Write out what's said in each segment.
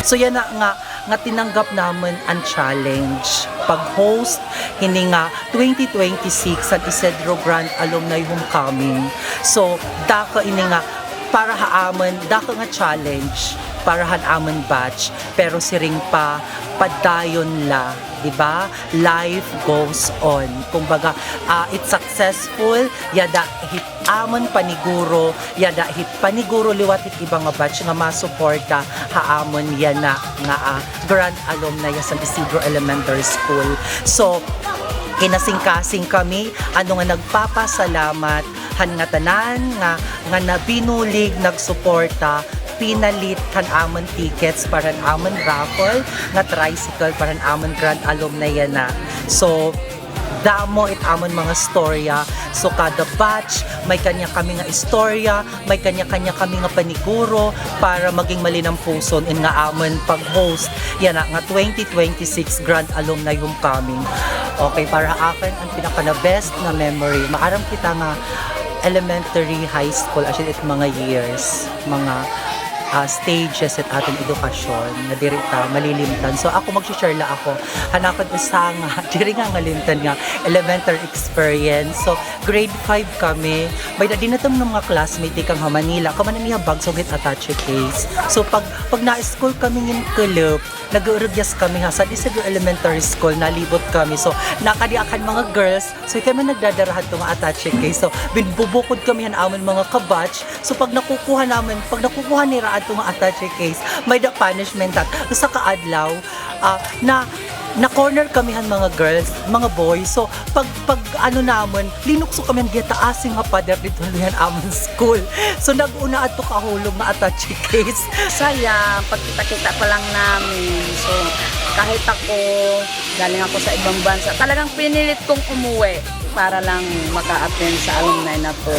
So yan nga tinanggap namin ang challenge pag-host hini nga 2026 sa Isidro Grand Alumni Homecoming. So dako ini nga para haaman dako nga challenge para hanaman batch pero siring pa padayon la, di ba? Life goes on. Kumbaga, it's successful, yada hit amon paniguro, yada hit paniguro liwat hit ibang nga batch nga masuporta haamon yan na nga grand alumni sa Isidro Elementary School. So, kinasing-kasing kami, ano nga nagpapasalamat, han nga tanan nga nabinulig, nagsuporta, pinalit kan amon tickets para amon raffle nga tricycle para amon grand alumni yan na. So damo it amon mga storya. So kada batch may kanya kami nga istorya, may kanya-kanya kami nga paniguro para maging malinang puson in nga amon pag-host yan nga 2026 Grand Alumni Homecoming. Okay, para akin ang pinaka na best na memory. Maaram kita nga elementary, high school, actually it mga years, mga stages at ating edukasyon na diri ta malilimtan. So ako mag-share la ako hanapan usa nga diri nga ngalimtan nga elementary experience. So grade 5 kami may dinatom ng mga classmate kang ha Manila kaman niya bag so get attached case. So pag na school kami ng club nag-urugyas kami ha sa Isidro Elementary School nalibot kami. So nakadiakan mga girls so kami nagdadarahan to nga attached case. So binbubukod kami han amon mga kabatch. So pag nakukuha nira itong attache case, may the punishment at sa kaadlaw na corner kami han mga girls, mga boys. So pag ano namon, linukso kami ang gitaasin nga pader dito yan amon school. So nag-una ato kahulog na attache case. Saya, pagkita-kita pa lang namin. So kahit ako, galing ako sa ibang bansa, talagang pinilit kong umuwi para lang maka-attend sa alumni na to.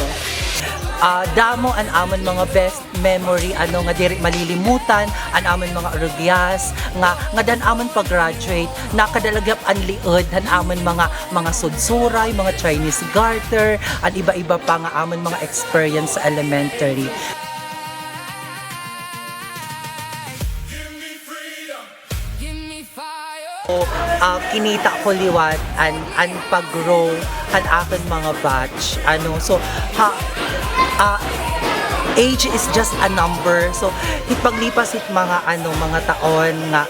Damo an amon mga best memory ano nga diri malilimutan an amon mga orugyas nga dan amon pag-graduate nakadalagap an liod han amon mga sudsuray, mga Chinese garter, an iba-iba pa nga amon mga experience sa elementary. So, kinita ko liwat an pag-grow han akin mga batch ano so age is just a number. So paglipas it mga taon nga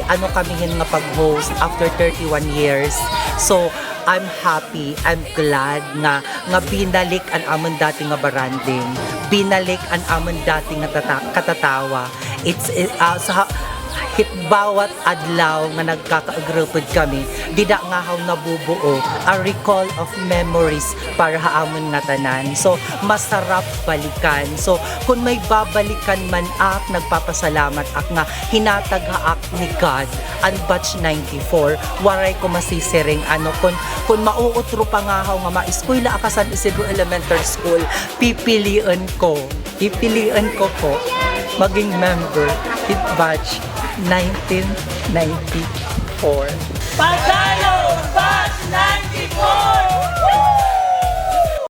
ano kami nga pag-host after 31 years. So I'm happy, I'm glad nga binalik an amon dati nga baranding, binalik an amon dati nga katatawa. It's hit bawat adlaw nga nagkaka-agrupod kami dida nga haw nabubuo a recall of memories para haamon nga tanan. So masarap balikan. So kung may babalikan man nagpapasalamat nga hinatag haak ni God ang batch 94 waray ko masisiring ano kung mauutro pa nga haw nga ma-eskwela ka sa Isidro Elementary School pipilian ko po maging member hit batch 1994.